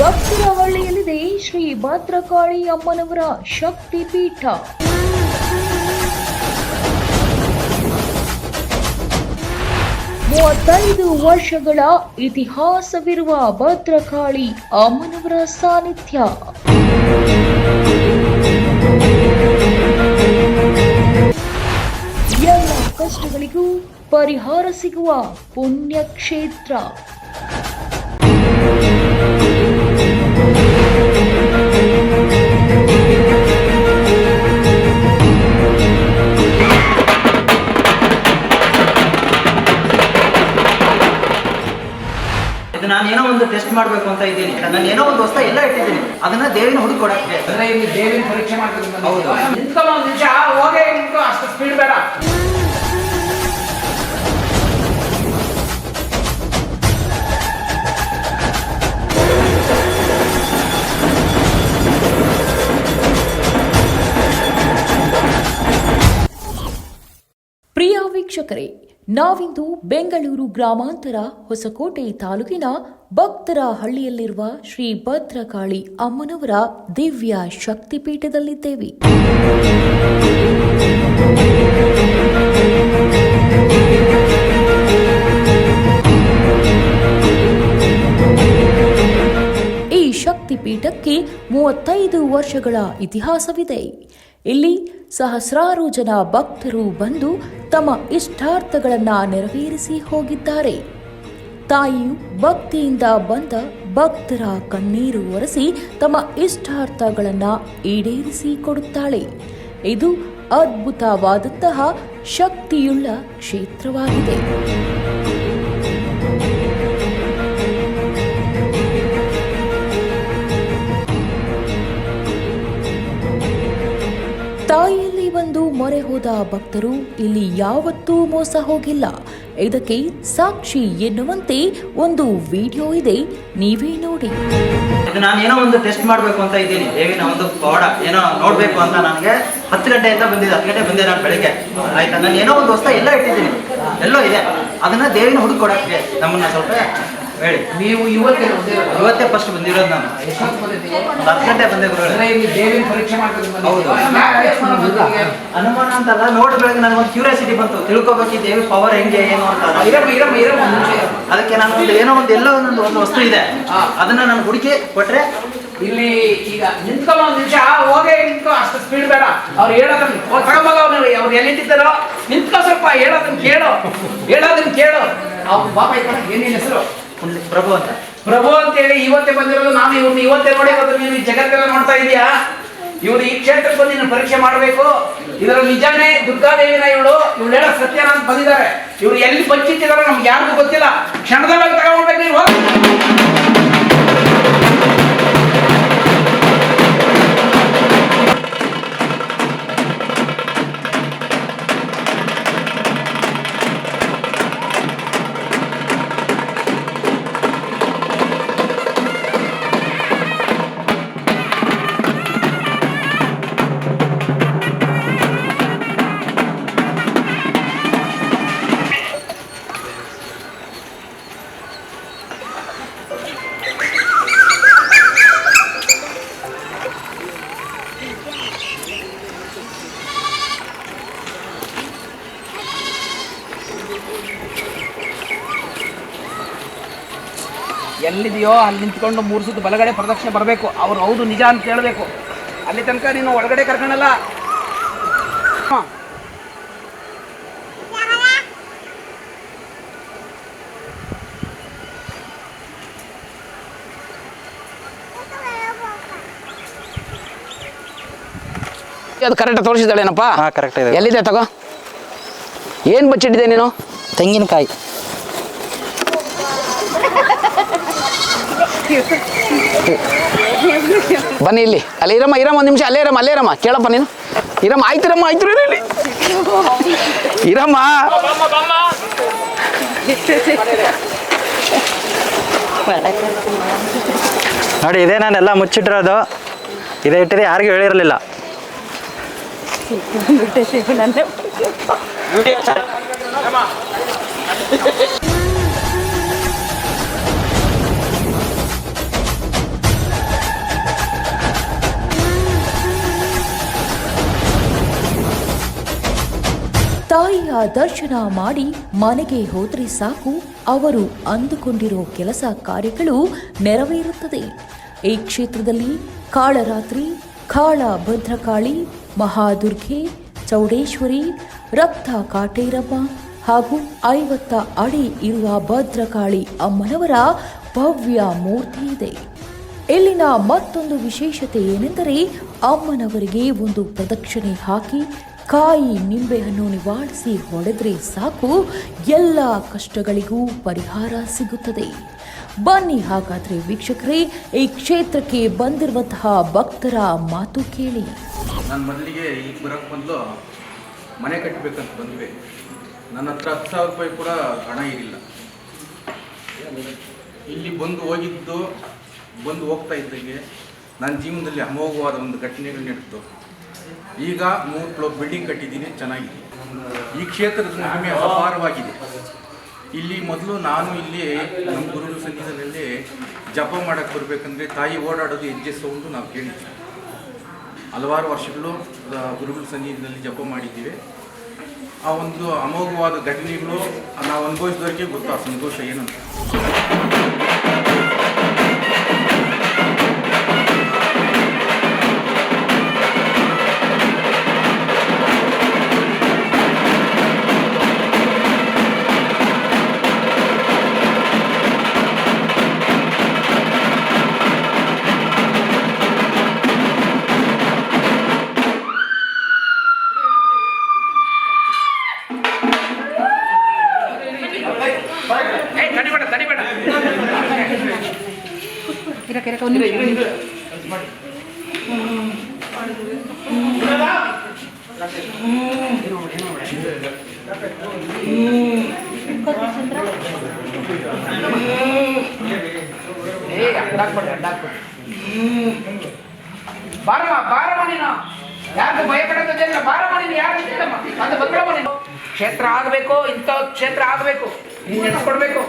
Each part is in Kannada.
ಭಕ್ತರಹಳ್ಳಿಯಲ್ಲಿದೆ ಶ್ರೀ ಭದ್ರಕಾಳಿ ಅಮ್ಮನವರ ಶಕ್ತಿ ಪೀಠ. ಮೂವತ್ತೈದು ವರ್ಷಗಳ ಇತಿಹಾಸವಿರುವ ಭದ್ರಕಾಳಿ ಅಮ್ಮನವರ ಸಾನ್ನಿಧ್ಯ. ಎಲ್ಲ ಕಷ್ಟಗಳಿಗೂ ಪರಿಹಾರ ಸಿಗುವ ಪುಣ್ಯಕ್ಷೇತ್ರ. ನಾನು ಏನೋ ಒಂದು ಟೆಸ್ಟ್ ಮಾಡಬೇಕು ಅಂತ ಇದ್ದೀನಿ. ನಾನು ಏನೋ ಒಂದು ಹೊಸ ಎಲ್ಲ ಇಟ್ಟಿದ್ದೀನಿ, ಅದನ್ನ ದೇವಿನ ಹುಡುಕಿ ಕೊಡಕ್ಕೆ. ಅಂದ್ರೆ ಇಲ್ಲಿ ದೇವಿನ ಪರೀಕ್ಷೆ ಮಾಡ್ಬೇಕು. ಹೌದು, ನಿಂತ್ಕೊಳ್ಳೋ ಒಂದು ನಿಮಿಷ ಹೋಗೇ ನಿಂತು, ಅಷ್ಟು ಸ್ಪೀಡ್ ಬೇಡ. ಪ್ರಿಯ ವೀಕ್ಷಕರೇ, ನಾವಿಂದು ಬೆಂಗಳೂರು ಗ್ರಾಮಾಂತರ ಹೊಸಕೋಟೆ ತಾಲೂಕಿನ ಭಕ್ತರಹಳ್ಳಿಯಲ್ಲಿರುವ ಶ್ರೀ ಭದ್ರಕಾಳಿ ಅಮ್ಮನವರ ದಿವ್ಯ ಶಕ್ತಿಪೀಠದಲ್ಲಿದ್ದೇವೆ. ಈ ಶಕ್ತಿಪೀಠಕ್ಕೆ 35 ವರ್ಷಗಳ ಇತಿಹಾಸವಿದೆ. ಇಲ್ಲಿ ಸಹಸ್ರಾರು ಜನ ಭಕ್ತರು ಬಂದು ತಮ್ಮ ಇಷ್ಟಾರ್ಥಗಳನ್ನ ನೆರವೇರಿಸಿ ಹೋಗಿದ್ದಾರೆ. ತಾಯಿಯು ಭಕ್ತಿಯಿಂದ ಬಂದ ಭಕ್ತರ ಕಣ್ಣೀರು ಒರೆಸಿ ತಮ್ಮ ಇಷ್ಟಾರ್ಥಗಳನ್ನ ಈಡೇರಿಸಿ ಕೊಡುತ್ತಾಳೆ. ಇದು ಅದ್ಭುತವಾದಂತಹ ಶಕ್ತಿಯುಳ್ಳ ಕ್ಷೇತ್ರವಾಗಿದೆ. ತಾಯಿಯಲ್ಲಿ ಬಂದು ಮೊರೆ ಹೋದ ಭಕ್ತರು ಇಲ್ಲಿ ಯಾವತ್ತೂ ಮೋಸ ಹೋಗಿಲ್ಲ. ಇದಕ್ಕೆ ಸಾಕ್ಷಿ ಎನ್ನುವಂತೆ ಒಂದು ವಿಡಿಯೋ ಇದೆ, ನೀವೇ ನೋಡಿ. ನಾನು ಏನೋ ಒಂದು ಟೆಸ್ಟ್ ಮಾಡಬೇಕು ಅಂತ ಇದ್ದೀನಿ, ದೇವಿನ ಒಂದು ಪವಾಡ ಏನೋ ನೋಡ್ಬೇಕು ಅಂತ. ನನಗೆ 10 ಗಂಟೆಯಿಂದ ಬಂದಿದ್ದೆ, 10 ಗಂಟೆ ಬಂದೆ ನಾನು ಬೆಳಿಗ್ಗೆ. ಆಯ್ತಾ, ನಾನು ಏನೋ ಒಂದು ಹೊಸ ಎಲ್ಲ ಇಟ್ಟಿದ್ದೀನಿ, ಎಲ್ಲೋ ಇದೆ, ಅದನ್ನ ದೇವಿನ ಹುಡುಕಿ ಕೊಡಕ್ಕೆ. ನಮ್ಮನ್ನ ಸ್ವಲ್ಪ ಹೇಳಿ. ನೀವು ಇವತ್ತೇ ಫಸ್ಟ್ ಬಂದಿರೋದು. ನಾನು 10 ಗಂಟೆ ಬಂದೆ ಗುರುಗಳೇ. ಇಲ್ಲಿ ದೇವಿನ ಪರೀಕ್ಷೆ ಮಾಡ್ಬೇಕು. ಹೌದು, ಅನುಮಾನ ಅಂತಲ್ಲ, ನೋಡಿದ ಬೆಳಗ್ಗೆ ನನಗೊಂದು ಕ್ಯೂರಿಯಾಸಿಟಿ ಬಂತು, ತಿಳ್ಕೊಬೇಕು ದೇವಿ ಪವರ್ ಹೆಂಗೆ ಏನು ಅಂತ. ಅದಕ್ಕೆ ನಾನು ಏನೋ ಒಂದು ಎಲ್ಲೋ ಒಂದು ವಸ್ತು ಇದೆ, ಅದನ್ನ ನಾನು ಹುಡುಕಿ ಕೊಟ್ರೆ. ಇಲ್ಲಿ ಈಗ ನಿಂತ್ಕೊಳ್ಳೋ ಒಂದು ನಿಮಿಷ ಹೋಗೇ ನಿಂತು, ಅಷ್ಟು ಸ್ಪೀಡ್ ಬೇಡ. ಅವ್ರು ಹೇಳೋದನ್ನ ಅವ್ರು ಎಲ್ಲಿಟ್ಟಿದ್ದಾರೋ ನಿಂತ್ಕೊ, ಸ್ವಲ್ಪ ಹೇಳೋದನ್ನ ಕೇಳು. ಅವ್ರು ಬಾಬಾ ಏನೇನು ಹೆಸರು? ಪ್ರಭು ಅಂತ. ಪ್ರಭು ಅಂತ ಹೇಳಿ ಇವತ್ತೇ ಬಂದಿರೋದು. ನಾನು ಇವ್ರನ್ನ ಇವತ್ತೇ ನೋಡಿರೋದು. ನೀನು ಜಗತ್ತೆಲ್ಲ ನೋಡ್ತಾ ಇದೀಯಾ. ಇವ್ರು ಈ ಕ್ಷೇತ್ರಕ್ಕೆ ಬಂದು ನೀನು ಪರೀಕ್ಷೆ ಮಾಡಬೇಕು. ಇದರಲ್ಲಿ ನಿಜಾನೇ ದುರ್ಗಾದೇವಿನ ಇವಳು ಹೇಳೋ ಸತ್ಯನ ಅಂತ ಬಂದಿದ್ದಾರೆ. ಇವ್ರು ಎಲ್ಲಿ ಬಚ್ಚಿಟ್ಟಿದಾರೋ ನಮ್ಗೆ ಯಾರಿಗೂ ಗೊತ್ತಿಲ್ಲ. ಕ್ಷಣದಲ್ಲಿ ತಗೊಂಡ್ಬೇಕು ನೀವು. ಎಲ್ಲಿದೆಯೋ ಅಲ್ಲಿ ನಿಂತ್ಕೊಂಡು 3 ಸುತ್ತು ಬಲಗಡೆ ಪ್ರದಕ್ಷಿಣೆ ಬರಬೇಕು. ಅವ್ರು ಹೌದು ನಿಜ ಅಂತ ಹೇಳಬೇಕು. ಅಲ್ಲಿ ತನಕ ನೀನು ಒಳಗಡೆ ಕರ್ಕೊಳ್ಳಲ್ಲ. ಅದು ಕರೆಕ್ಟ್ ತೋರಿಸಿದಾಳೇನಪ್ಪ? ಕರೆಕ್ಟ್ ಇದೆ. ಎಲ್ಲಿದೆ ತಗೋ. ಏನು ಬಚ್ಚಿಟ್ಟಿದೆ ನೀನು? ತೆಂಗಿನಕಾಯಿ. ಬನ್ನಿ ಇಲ್ಲಿ. ಅಲ್ಲಿ ಇರಮ್ಮ ಒಂದು ನಿಮಿಷ. ಅಲ್ಲೇ ಇರಮ್ಮ ಕೇಳಪ್ಪ ನೀನು. ಇರಮ್ಮ ಆಯ್ತು ಇಲ್ಲಿ ಇರಮ್ಮ. ನೋಡಿ, ಇದೇ ನಾನೆಲ್ಲ ಮುಚ್ಚಿಟ್ಟಿರೋದು. ಇದೇ ಇಟ್ಟಿದೆ, ಯಾರಿಗೂ ಹೇಳಿರಲಿಲ್ಲ. ದರ್ಶನ ಮಾಡಿ ಮನೆಗೆ ಹೋದರೆ ಸಾಕು, ಅವರು ಅಂದುಕೊಂಡಿರೋ ಕೆಲಸ ಕಾರ್ಯಗಳು ನೆರವೇರುತ್ತದೆ. ಈ ಕ್ಷೇತ್ರದಲ್ಲಿ ಕಾಳರಾತ್ರಿ, ಕಾಳ ಭದ್ರಕಾಳಿ, ಮಹಾದುರ್ಗೆ, ಚೌಡೇಶ್ವರಿ, ರಕ್ತ ಕಾಟೇರಮ್ಮ ಹಾಗೂ 50 ಅಡಿ ಇರುವ ಭದ್ರಕಾಳಿ ಅಮ್ಮನವರ ಭವ್ಯ ಮೂರ್ತಿ ಇದೆ. ಇಲ್ಲಿನ ಮತ್ತೊಂದು ವಿಶೇಷತೆ ಏನೆಂದರೆ ಅಮ್ಮನವರಿಗೆ ಒಂದು ಪ್ರದಕ್ಷಿಣೆ ಹಾಕಿ ಕಾಯಿ ನಿಂಬೆಹಣ್ಣು ನಿವಾಳಿಸಿ ಹೊಡೆದ್ರೆ ಸಾಕು, ಎಲ್ಲ ಕಷ್ಟಗಳಿಗೂ ಪರಿಹಾರ ಸಿಗುತ್ತದೆ. ಬನ್ನಿ ಹಾಗಾದ್ರೆ ವೀಕ್ಷಕರೇ, ಈ ಕ್ಷೇತ್ರಕ್ಕೆ ಬಂದಿರುವಂತಹ ಭಕ್ತರ ಮಾತು ಕೇಳಿ. ನಾನು ಮೊದಲಿಗೆ ಈಗ ಬರೋಕ್ಕೆ ಮೊದಲು ಮನೆ ಕಟ್ಟಬೇಕಂತ ಬಂದ್ವಿ. ನನ್ನ ಹತ್ರ 10,000 ರೂಪಾಯಿ ಕೂಡ ಹಣ ಇರಲಿಲ್ಲ. ಇಲ್ಲಿ ಬಂದು ಹೋಗ್ತಾ ಇದ್ದಂಗೆ ನನ್ನ ಜೀವನದಲ್ಲಿ ಅಮೋಘವಾದ ಒಂದು ಘಟನೆಗಳು ನಡೆಯಿತು. ಈಗ 3 ಫ್ಲೋರ್ ಬಿಲ್ಡಿಂಗ್ ಕಟ್ಟಿದ್ದೀನಿ, ಚೆನ್ನಾಗಿದೆ. ಈ ಕ್ಷೇತ್ರದ ಮಹಿಮೆ ಅಪಾರವಾಗಿದೆ. ಇಲ್ಲಿ ಮೊದಲು ನಾನು ಇಲ್ಲಿ ನಮ್ಮ ಗುರುಗಳ ಸನ್ನಿಧಿಯಲ್ಲಿ ಜಪ ಮಾಡೋಕ್ಕೆ ಬರಬೇಕಂದ್ರೆ ತಾಯಿ ಓಡಾಡೋದು ಹೆಜ್ಜೆ ಸೌಂಡು ನಾವು ಕೇಳಿದ್ವಿ. ಹಲವಾರು ವರ್ಷಗಳು ಗುರುಗಳ ಸನ್ನಿಧಿಯಲ್ಲಿ ಜಪ ಮಾಡಿದ್ದೀವಿ. ಆ ಒಂದು ಅಮೋಘವಾದ ಘಟನೆಗಳು ನಾವು ಅನುಭವಿಸಿದವರಿಗೆ ಗೊತ್ತು ಆ ಸಂತೋಷ ಏನಂತ. ಬಾರಮ್ಮ ನೀನು ಯಾರು ಭಯಪಡೋದಿಲ್ಲ. ಬಾರಮ್ಮ ನೀನು ಯಾರು ಅಂತ ಬಂದ್ರಮ್ಮ ನೀನು. ಕ್ಷೇತ್ರ ಆಗಬೇಕು, ಇಂಥ ಕ್ಷೇತ್ರ ಆಗಬೇಕು, ನೀನು ನೆನೆಸ್ಕೊಡ್ಬೇಕು.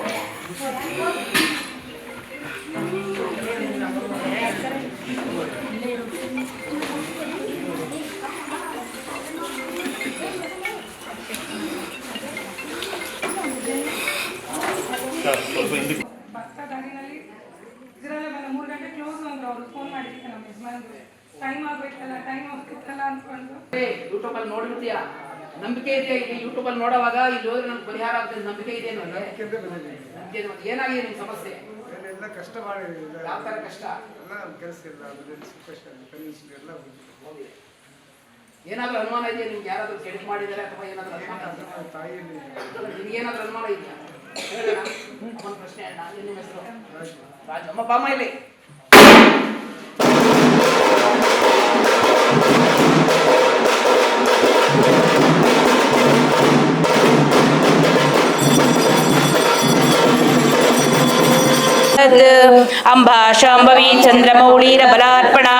ದಾರಿನಲ್ಲಿ ಇದರಲ್ಲೇ ಬಂದ 3 ಗಂಟೆ ಕ್ಲೋಸ್ ಅಂದ್ರು. ಅವರು ಫೋನ್ ಮಾಡಿದ್ದಕ್ಕೆ ನಮ್ಮ ಯಜಮಾನ್ರಿಗೆ ಟೈಮ್ ಆಗ್ಬೇಕಲ್ಲ, ಟೈಮ್ ಹೋಗ್ತಿತ್ತಲ್ಲ ಅಂದ್ಕೊಂಡು. ಯೂಟ್ಯೂಬ್ ಅಲ್ಲಿ ನೋಡಿರ್ತೀಯಾ, ನಂಬಿಕೆ ಇದೆಯಾ? ಇಲ್ಲಿ ಯೂಟ್ಯೂಬ್ ಅಲ್ಲಿ ನೋಡುವಾಗ ಇಲ್ಲಿ ಹೋದ್ರೆ ನಮ್ಗೆ ಪರಿಹಾರ ಆಗ್ತದೆ, ನಂಬಿಕೆ ಇದೆ ನನಗೆ. ಏನಾಗಿದೆ ನಿಮ್ಮ ಸಮಸ್ಯೆ? ಕಷ್ಟ ಮಾಡಿದೆ. ಯಾವ ತರ ಕಷ್ಟ? ಕೆಲಸ ಇಲ್ಲ, ಎಲ್ಲ ಏನಾದ್ರೂ ಅನುಮಾನ ಇದೆಯಾ ನಿಮ್ಗೆ? ಯಾರಾದ್ರೂ ಕೆಡಿಟ್ ಮಾಡಿದ್ದಾರೆ ಅಥವಾ ಏನಾದ್ರೂ ಅನುಮಾನ? ತಾಯಿಯಲ್ಲಿ ನಿಮ್ಗೇನಾದ್ರೂ ಅನುಮಾನ ಇದೆಯಾ? ಒಂದು ಪ್ರಶ್ನೆ ಅಣ್ಣ, ನಿಮ್ಮ ಹೆಸರು? ರಾಜ್. ಅಮ್ಮ ಬಾಮ ಇಲ್ಲಿ. अंबा शांभवी चंद्रमौळीर बलार्पणा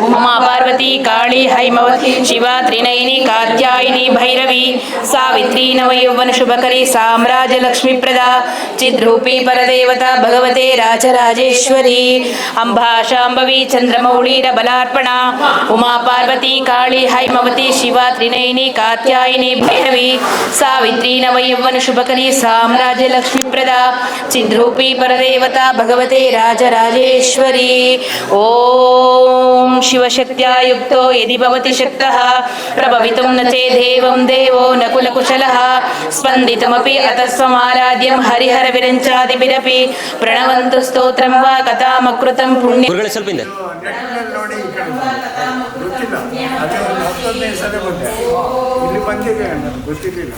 उमा पार्वती काली हैमवती शिवा त्रिनयनी कात्यायनी भैरवी सावित्री नवयौवन शुभकरी साम्राज्य लक्ष्मी प्रदा चिद्रूपी परदेवता भगवते राजराजेश्वरी अंबा शांभवी चंद्रमौळीर बलार्पणा उमा पार्वती काली हैमवती शिवा त्रिनयनी कात्यायनी भैरवी सावित्री नवयौवन शुभकरी साम्राज्य लक्ष्मी प्रदा चिद्रूपी परदेवता भगवते राजराजेश्वरी ओम शिवशक्त्या युक्तो यदि भवति शक्तः प्रभवितुं न चेदेवं देवो न कुलकुशलः स्पन्दितमपि अतस्वमाराध्यं हरिहर विरञ्चादिभिरपि प्रणवन्तु स्तोत्रं वा कथामकृतं पुण्यं ನೋಡಿ ಗೊತ್ತಿಲ್ಲ. ಅದೇ 10ನೇ ಸಲ ಬಂದೆ, ಇಲ್ಲಿ ಬಂದಿದೆ ಗೊತ್ತಿರಲಿಲ್ಲ.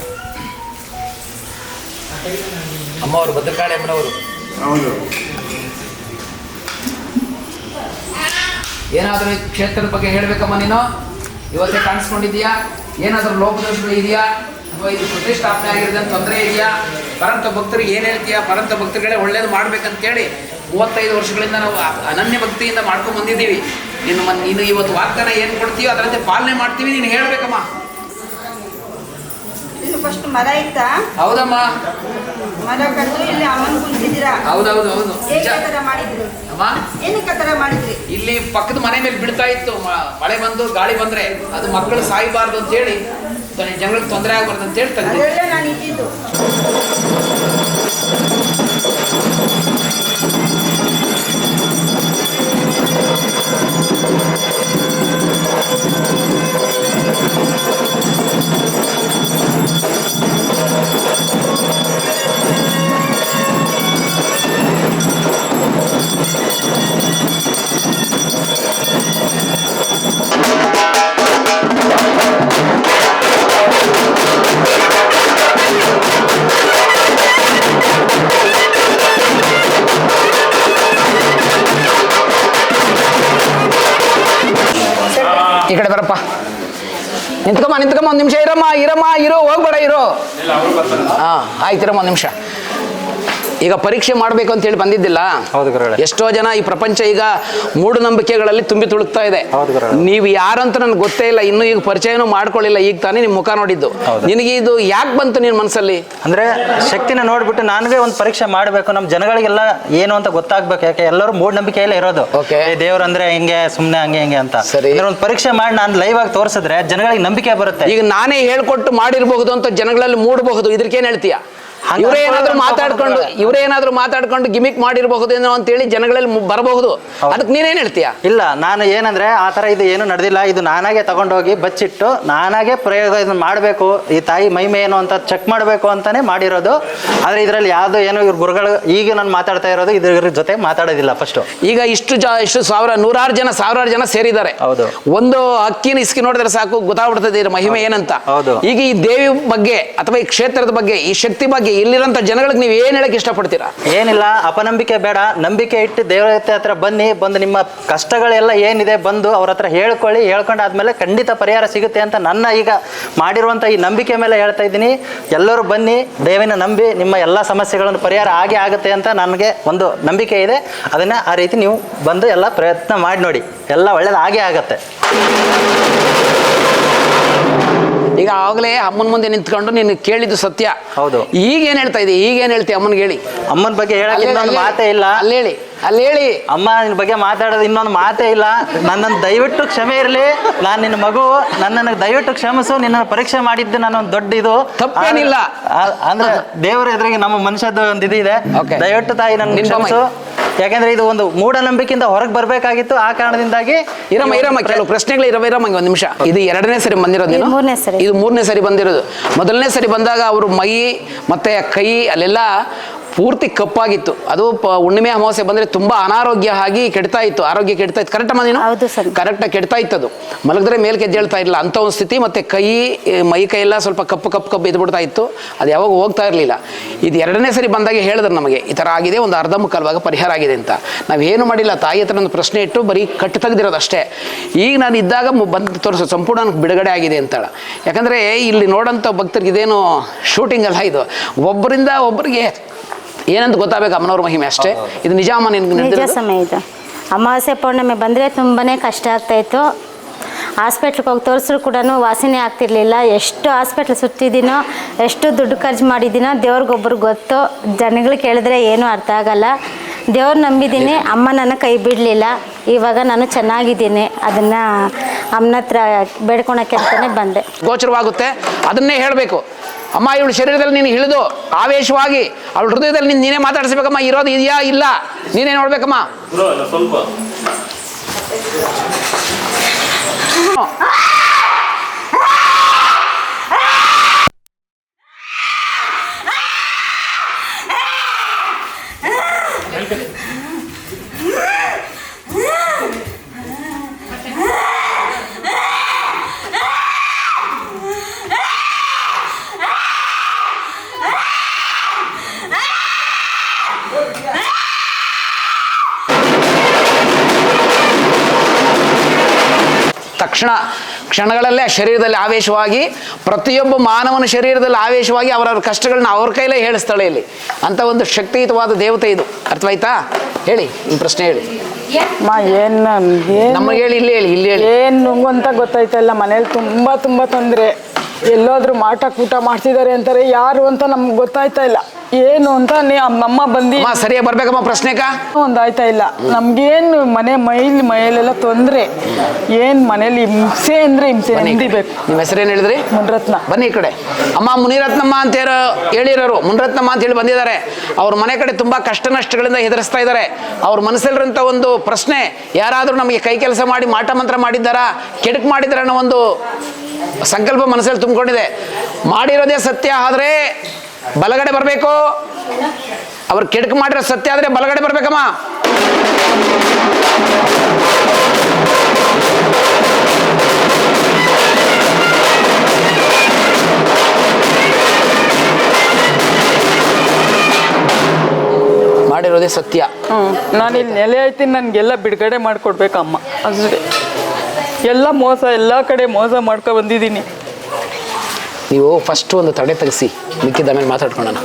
ಅಮ್ಮವರು ಭದ್ರಕಾಳಿ ಅಮ್ಮನವರು. ಹೌದು. ಏನಾದರೂ ಕ್ಷೇತ್ರದ ಬಗ್ಗೆ ಹೇಳ್ಬೇಕಮ್ಮ ನೀನು? ಇವತ್ತೇ ಕಾಣಿಸ್ಕೊಂಡಿದ್ಯಾ? ಏನಾದರೂ ಲೋಪದೋಷಗಳು ಇದೆಯಾ ಅಥವಾ ಇದು ಪ್ರತಿಷ್ಠಾಪನೆ ಆಗಿರೋದಂತ ತೊಂದರೆ ಇದೆಯಾ? ಪರಂತ ಭಕ್ತರಿಗೆ ಏನು ಹೇಳ್ತೀಯಾ? ಪರಂತ ಭಕ್ತರುಗಳೇ ಒಳ್ಳೇದು ಮಾಡ್ಬೇಕಂತೇಳಿ 35 ವರ್ಷಗಳಿಂದ ನಾವು ಅನನ್ಯ ಭಕ್ತಿಯಿಂದ ಮಾಡ್ಕೊಂಡು ಬಂದಿದ್ದೀವಿ. ನೀನು ಇವತ್ತು ವಾಗ್ದಾನ ಏನು ಕೊಡ್ತೀಯೋ ಅದರಂತೆ ಪಾಲನೆ ಮಾಡ್ತೀವಿ. ನೀನು ಹೇಳ್ಬೇಕಮ್ಮ. ಫಸ್ಟ್ ಮರ ಇತ್ತಾ? ಹೌದಮ್ಮ, ಮರ ಕಟ್ಟು ಇಲ್ಲಿ ಅಮ್ಮನ ಕುಂತಿದ್ದೀರಾ? ಹೌದೌದು. ಮಾಡಿದ್ರು ಅಮ್ಮ, ಏನಕ್ಕೆ ತರ ಮಾಡಿದ್ರಿ? ಇಲ್ಲಿ ಪಕ್ಕದ ಮನೆ ಮೇಲೆ ಬಿಡ್ತಾ ಇತ್ತು, ಮಳೆ ಬಂದು ಗಾಳಿ ಬಂದ್ರೆ ಅದು ಮಕ್ಕಳು ಸಾಯಬಾರ್ದು ಅಂತ ಹೇಳಿ ಜನಗಳಿಗೆ ತೊಂದರೆ ಆಗಬಾರ್ದು ಅಂತ ಹೇಳಿ ತಂದೆ. ಅದೆಲ್ಲ ನಾನು ಇದ್ದಿದ್ದು. ಈ ಕಡೆ ಬರಪ್ಪ. ನಿಂತ್ಕಮ್ಮ ಒಂದು ನಿಮಿಷ ಇರೋ ಹೋಗ್ಬೇಡ ಇರೋ. ಹಾಂ ಆಯ್ತು, ಇರಮ್ಮ ಒಂದು ನಿಮಿಷ. ಈಗ ಪರೀಕ್ಷೆ ಮಾಡಬೇಕು ಅಂತ ಹೇಳಿ ಬಂದಿದ್ದಿಲ್ಲ. ಹೌದು ಗುರುಗಳೇ. ಎಷ್ಟೋ ಜನ ಈ ಪ್ರಪಂಚ ಈಗ ಮೂಢನಂಬಿಕೆಗಳಲ್ಲಿ ತುಂಬಿ ತುಳುಕ್ತಾ ಇದೆ. ಹೌದು ಗುರುಗಳೇ. ನೀವು ಯಾರಂತ ನನಗೆ ಗೊತ್ತೇ ಇಲ್ಲ, ಇನ್ನೂ ಈಗ ಪರಿಚಯನೂ ಮಾಡ್ಕೊಳ್ಳಿಲ್ಲ, ಈಗ ತಾನೇ ನಿಮ್ಮ ಮುಖ ನೋಡಿದ್ದು. ನಿನಗೆ ಇದು ಯಾಕೆ ಬಂತು ನಿನ್ನ ಮನಸ್ಸಲ್ಲಿ? ಅಂದ್ರೆ ಶಕ್ತಿನ ನೋಡ್ಬಿಟ್ಟು ನನಗೆ ಒಂದು ಪರೀಕ್ಷೆ ಮಾಡಬೇಕು, ನಮ್ಮ ಜನಗಳಿಗೆಲ್ಲ ಏನು ಅಂತ ಗೊತ್ತಾಗ್ಬೇಕು. ಯಾಕೆ ಎಲ್ಲರೂ ಮೂಢನಂಬಿಕೆಯಲ್ಲೇ ಇರೋದು. ದೇವ್ರು ಅಂದ್ರೆ ಹಿಂಗೆ ಸುಮ್ಮನೆ ಹಂಗೆ ಅಂತ. ಸರಿ, ಒಂದು ಪರೀಕ್ಷೆ ಮಾಡಿ ನಾನು ಲೈವ್ ಆಗಿ ತೋರಿಸಿದ್ರೆ ಜನಗಳಿಗೆ ನಂಬಿಕೆ ಬರುತ್ತೆ. ಈಗ ನಾನೇ ಹೇಳ್ಕೊಟ್ಟು ಮಾಡಿರಬಹುದು ಅಂತ ಜನಗಳಲ್ಲಿ ಮೂಡಬಹುದು, ಇದಕ್ಕೇನು ಹೇಳ್ತೀಯ? ಇವರೇನಾದ್ರೂ ಮಾತಾಡ್ಕೊಂಡು ಗಿಮಿಕ್ ಮಾಡಿರಬಹುದು ಏನೋ ಅಂತೇಳಿ ಜನಗಳಲ್ಲಿ ಬರಬಹುದು, ಅದಕ್ಕೆ ನೀನೇನ್ ಹೇಳ್ತೀಯ? ಇಲ್ಲ, ನಾನು ಏನಂದ್ರೆ ಆ ತರ ಇದು ಏನು ನಡೆದಿಲ್ಲ. ಇದು ನಾನಾಗೆ ತಗೊಂಡೋಗಿ ಬಚ್ಚಿಟ್ಟು ನಾನಾಗೆ ಪ್ರಯೋಗ ಇದನ್ನ ಮಾಡಬೇಕು, ಈ ತಾಯಿ ಮಹಿಮೆ ಏನು ಅಂತ ಚೆಕ್ ಮಾಡಬೇಕು ಅಂತಾನೆ ಮಾಡಿರೋದು. ಆದ್ರೆ ಇದರಲ್ಲಿ ಯಾವ್ದು ಏನೋ ಇವ್ರ ಗುರುಗಳು ಈಗ ನಾನು ಮಾತಾಡ್ತಾ ಇರೋದು ಇದ್ರ ಜೊತೆ ಮಾತಾಡೋದಿಲ್ಲ. ಫಸ್ಟ್ ಈಗ ಇಷ್ಟು ಸಾವಿರಾರು ಜನ ಸೇರಿದ್ದಾರೆ. ಹೌದು. ಒಂದು ಅಕ್ಕಿನ ಇಸ್ಕಿ ನೋಡಿದ್ರೆ ಸಾಕು ಗೊತ್ತಾಗ್ಬಿಡ್ತದೆ ಇದ್ರ ಮಹಿಮೆ ಏನಂತ. ಹೌದು. ಈಗ ಈ ದೇವಿ ಬಗ್ಗೆ ಅಥವಾ ಈ ಕ್ಷೇತ್ರದ ಬಗ್ಗೆ, ಈ ಶಕ್ತಿ ಬಗ್ಗೆ ಇಲ್ಲಿರೋಂಥ ಜನಗಳಿಗೆ ನೀವು ಏನ್ ಹೇಳಕ್ ಇಷ್ಟಪಡ್ತೀರಾ? ಏನಿಲ್ಲ, ಅಪನಂಬಿಕೆ ಬೇಡ, ನಂಬಿಕೆ ಇಟ್ಟು ದೇವತೆ ಹತ್ರ ಬಂದು ನಿಮ್ಮ ಕಷ್ಟಗಳೆಲ್ಲ ಏನಿದೆ ಬಂದು ಅವ್ರ ಹತ್ರ ಹೇಳ್ಕೊಂಡಾದ್ಮೇಲೆ ಖಂಡಿತ ಪರಿಹಾರ ಸಿಗುತ್ತೆ ಅಂತ ನನ್ನ ಈಗ ಮಾಡಿರುವಂಥ ಈ ನಂಬಿಕೆ ಮೇಲೆ ಹೇಳ್ತಾ ಇದ್ದೀನಿ. ಎಲ್ಲರೂ ಬನ್ನಿ, ದೇವಿನ ನಂಬಿ, ನಿಮ್ಮ ಎಲ್ಲ ಸಮಸ್ಯೆಗಳನ್ನು ಪರಿಹಾರ ಆಗುತ್ತೆ ಅಂತ ನನಗೆ ಒಂದು ನಂಬಿಕೆ ಇದೆ. ಅದನ್ನ ಆ ರೀತಿ ನೀವು ಬಂದು ಎಲ್ಲ ಪ್ರಯತ್ನ ಮಾಡಿ ನೋಡಿ, ಎಲ್ಲ ಒಳ್ಳೇದು ಆಗತ್ತೆ. ಈಗ ಆಗಲೇ ಅಮ್ಮನ ಮುಂದೆ ನಿಂತ್ಕೊಂಡು ನೀನು ಕೇಳಿದ್ದು ಸತ್ಯ. ಹೌದು. ಈಗ ಏನ್ ಹೇಳ್ತಾ ಇದ್ದೀವಿ? ಈಗ ಏನ್ ಹೇಳ್ತೀವಿ ಅಮ್ಮನಿಗೆ? ಹೇಳಿ. ಅಮ್ಮನ ಬಗ್ಗೆ ಹೇಳಕ್ಕೆ ಇನ್ನೊಂದು ಮಾತೇ ಇಲ್ಲ. ಅಲ್ಲಿ ಹೇಳಿ. ಅಮ್ಮ ನಿನ್ನ ಬಗ್ಗೆ ಮಾತಾಡೋದು ಇನ್ನೊಂದು ಮಾತೇ ಇಲ್ಲ. ನನ್ನನ್ನು ದಯವಿಟ್ಟು ಕ್ಷಮೆ ಇರಲಿ, ನಾನು ನಿನ್ನ ಮಗು, ನನ್ನನ್ನು ದಯವಿಟ್ಟು ಕ್ಷಮಿಸು. ನಿನ್ನ ಪರೀಕ್ಷೆ ಮಾಡಿದ್ದು ನಾನೊಂದು ದೊಡ್ಡ ಇದು ತಪ್ಪೇನಿಲ್ಲ. ಅಂದ್ರೆ ದೇವರ ಎದುರಿಗೆ ನಮ್ಮ ಮನುಷ್ಯದ್ದು ಒಂದು ಇದು ಇದೆ. ದಯವಿಟ್ಟು ತಾಯಿ ನನ್ನ ಕ್ಷಮಿಸು. ಯಾಕಂದ್ರೆ ಇದು ಒಂದು ಮೂಢನಂಬಿಕೆಯಿಂದ ಹೊರಗೆ ಬರಬೇಕಾಗಿತ್ತು. ಆ ಕಾರಣದಿಂದಾಗಿ ಇರಮ್ಮ ಕೆಲವು ಪ್ರಶ್ನೆಗಳು ಇರಮ್ಮ ಒಂದು ನಿಮಿಷ. ಇದು 2ನೇ ಸರಿ ಬಂದಿರೋದು? ಇದು 3ನೇ ಸರಿ ಬಂದಿರೋದು. ಮೊದಲನೇ ಸರಿ ಬಂದಾಗ ಅವರು ಮೈ ಮತ್ತೆ ಕೈ ಅಲ್ಲೆಲ್ಲ ಪೂರ್ತಿ ಕಪ್ಪಾಗಿತ್ತು. ಅದು ಹುಣ್ಣಿಮೆ ಅಮಾವಾಸ್ಯೆ ಬಂದ್ರೆ ತುಂಬಾ ಅನಾರೋಗ್ಯ ಆಗಿ ಕೆಡ್ತಾ ಇತ್ತು, ಆರೋಗ್ಯ ಕೆಡ್ತಾ ಇತ್ತು. ಕರೆಕ್ಟ್ ಅಮ್ಮ ನೀನು? ಕರೆಕ್ಟಾಗಿ ಕೆಡ್ತಾ ಇತ್ತು. ಅದು ಮಲಗಿದ್ರೆ ಮೇಲ್ಕೆ ಎದ್ದೇಳ್ತಾ ಇರಲಿಲ್ಲ ಅಂತ ಒಂದು ಸ್ಥಿತಿ. ಮತ್ತೆ ಮೈ ಕೈ ಎಲ್ಲ ಸ್ವಲ್ಪ ಕಪ್ಪು ಇದ್ಬಿಡ್ತಾ ಇತ್ತು. ಅದು ಯಾವಾಗ ಹೋಗ್ತಾ ಇರಲಿಲ್ಲ. ಇದು 2ನೇ ಸರಿ ಬಂದಾಗ ಹೇಳಿದ್ರು ನಮಗೆ ಈ ಥರ ಆಗಿದೆ, ಒಂದು ಅರ್ಧ ಮುಕ್ಕಾಲು ಭಾಗ ಪರಿಹಾರ ಆಗಿದೆ ಅಂತ. ನಾವೇನು ಮಾಡಿಲ್ಲ, ತಾಯಿ ಹತ್ರ ಒಂದು ಪ್ರಶ್ನೆ ಇಟ್ಟು ಬರೀ ಕಟ್ಟು ತೆಗೆದಿರೋದು ಅಷ್ಟೇ. ಈಗ ನಾನು ಇದ್ದಾಗ ಬಂದು ತೋರಿಸೋ ಸಂಪೂರ್ಣ ಬಿಡುಗಡೆ ಆಗಿದೆ ಅಂತಾಳ. ಯಾಕಂದರೆ ಇಲ್ಲಿ ನೋಡೋಂಥ ಭಕ್ತರಿಗೆ ಇದೇನು ಶೂಟಿಂಗ್ ಅಲ್ಲ, ಇದು ಒಬ್ಬರಿಂದ ಒಬ್ಬರಿಗೆ ಏನಂತ ಗೊತ್ತಾಗಬೇಕು ಅಮ್ಮನವ್ರ ಮಹಿಮೆ ಅಷ್ಟೇ. ಇದು ನಿಜ ಅಮ್ಮ? ನಿಜ ಸಮಯ ಇದು. ಅಮಾವಾಸ್ಯೆ ಪೌರ್ಣಮಿ ಬಂದರೆ ತುಂಬಾ ಕಷ್ಟ ಆಗ್ತಾಯಿತ್ತು. ಹಾಸ್ಪಿಟ್ಲಿಗೆ ಹೋಗಿ ತೋರಿಸ್ರು ಕೂಡ ವಾಸನೆ ಆಗ್ತಿರ್ಲಿಲ್ಲ. ಎಷ್ಟು ಹಾಸ್ಪಿಟ್ಲ್ ಸುತ್ತಿದ್ದೀನೋ, ಎಷ್ಟು ದುಡ್ಡು ಖರ್ಚು ಮಾಡಿದ್ದೀನೋ ದೇವ್ರಿಗೊಬ್ರಿಗೆ ಗೊತ್ತು. ಜನಗಳು ಕೇಳಿದ್ರೆ ಏನೂ ಅರ್ಥ ಆಗಲ್ಲ. ದೇವ್ರು ನಂಬಿದ್ದೀನಿ, ಅಮ್ಮ ನನ್ನ ಕೈ ಬಿಡಲಿಲ್ಲ. ಇವಾಗ ನಾನು ಚೆನ್ನಾಗಿದ್ದೀನಿ. ಅದನ್ನು ಅಮ್ಮನ ಹತ್ರ ಬೇಡ್ಕೊಳಕ್ಕೆ ಅಂತಲೇ ಬಂದೆ. ಗೋಚರವಾಗುತ್ತೆ, ಅದನ್ನೇ ಹೇಳಬೇಕು. ಅಮ್ಮ ಇವಳು ಶರೀರದಲ್ಲಿ ನೀನು ಇಳಿದು ಆವೇಶವಾಗಿ ಅವಳ ಹೃದಯದಲ್ಲಿ ನೀನೇ ಮಾತಾಡಿಸ್ಬೇಕಮ್ಮ. ಇರೋದು ಇದೆಯಾ ಇಲ್ಲ ನೀನೇ ನೋಡ್ಬೇಕಮ್ಮ. ಸ್ವಲ್ಪ ಕ್ಷಣಗಳಲ್ಲೇ ಶರೀರದಲ್ಲಿ ಆವೇಶವಾಗಿ, ಪ್ರತಿಯೊಬ್ಬ ಮಾನವನ ಶರೀರದಲ್ಲಿ ಆವೇಶವಾಗಿ ಅವರವ್ರ ಕಷ್ಟಗಳನ್ನ ಅವ್ರ ಕೈಲೇ ಹೇಳಿಸ್ತಾಳೆ ಇಲ್ಲಿ. ಅಂತ ಒಂದು ಶಕ್ತಿಯುತವಾದ ದೇವತೆ ಇದು. ಅರ್ಥವಾಯ್ತಾ? ಹೇಳಿ, ನಿಮ್ಮ ಪ್ರಶ್ನೆ ಹೇಳಿ. ನಮಗೆ ಹೇಳಿ, ಇಲ್ಲಿ ಹೇಳಿ. ಏನು ನುಂಗು ಅಂತ ಗೊತ್ತಾಯ್ತಲ್ಲ. ಮನೇಲಿ ತುಂಬ ತೊಂದರೆ. ಎಲ್ಲಾದ್ರೂ ಊಟ ಮಾಡ್ತಿದ್ದಾರೆ ಅಂತಾರೆ, ಯಾರು ಅಂತ ನಮ್ಗೆ ಗೊತ್ತಾಯ್ತಾ ಇಲ್ಲ, ಏನು ಅಂತ ಅಮ್ಮ ಬಂದು ಸರಿಯಾಗಿ ಬರ್ಬೇಕಮ್ಮ ಪ್ರಶ್ನೆಗ ಒಂದಾಯ್ತಾ ಇಲ್ಲ. ನಮ್ಗೇನು ಮೈಲೆಲ್ಲ ತೊಂದರೆ, ಏನ್ ಮನೇಲಿ ಹಿಂಸೆ ಅಂದ್ರೆ ಹಿಂಸೆ ನೆಮ್ಮದಿಬೇಕು. ನಿಮ್ಮ ಹೆಸರೇನು ಹೇಳಿದ್ರಿ? ಮುನಿರತ್ನ. ಬನ್ನಿ ಈ ಕಡೆ. ಅಮ್ಮ ಮುನಿರತ್ನಮ್ಮ ಅಂತ ಹೇಳಿರೋರು, ಮುನಿರತ್ನಮ್ಮ ಅಂತ ಹೇಳಿ ಬಂದಿದ್ದಾರೆ. ಅವ್ರ ಮನೆ ಕಡೆ ತುಂಬಾ ಕಷ್ಟ ನಷ್ಟಗಳಿಂದ ಎದುರಿಸ್ತಾ ಇದ್ದಾರೆ. ಅವ್ರ ಮನಸ್ಸಲ್ಲಿರೋಂಥ ಒಂದು ಪ್ರಶ್ನೆ, ಯಾರಾದರೂ ನಮಗೆ ಕೈ ಕೆಲಸ ಮಾಡಿ ಮಾಟ ಮಂತ್ರ ಮಾಡಿದ್ದಾರಾ, ಕೆಡುಕು ಮಾಡಿದಾರ ಅನ್ನೋ ಒಂದು ಸಂಕಲ್ಪ ಮನಸ್ಸಲ್ಲಿ ತುಂಬಿಕೊಂಡಿದೆ. ಮಾಡಿರೋದೇ ಸತ್ಯ ಆದರೆ ಬಲಗಡೆ ಬರಬೇಕು, ಅವ್ರು ಕೆಡುಕು ಮಾಡಿರೋ ಸತ್ಯ ಆದರೆ ಬಲಗಡೆ ಬರ್ಬೇಕಮ್ಮ. ಮಾಡಿರೋದೇ ಸತ್ಯ. ನಾನಿಲ್ಲಿ ನೆಲೆ ಆಯ್ತೀನಿ, ನನಗೆಲ್ಲ ಬಿಡುಗಡೆ ಮಾಡಿಕೊಡ್ಬೇಕಮ್ಮ ಅಷ್ಟೇ. ಎಲ್ಲ ಮೋಸ, ಎಲ್ಲ ಕಡೆ ಮೋಸ ಮಾಡ್ಕೊ ಬಂದಿದ್ದೀನಿ. ನೀವು ಫಸ್ಟ್ ಒಂದು ತಡೆ ತೆಗೆಸಿ, ಮಿಕ್ಕಿದ ಮೇಲೆ ಮಾತಾಡ್ಕೊಳ್ಳೋಣ.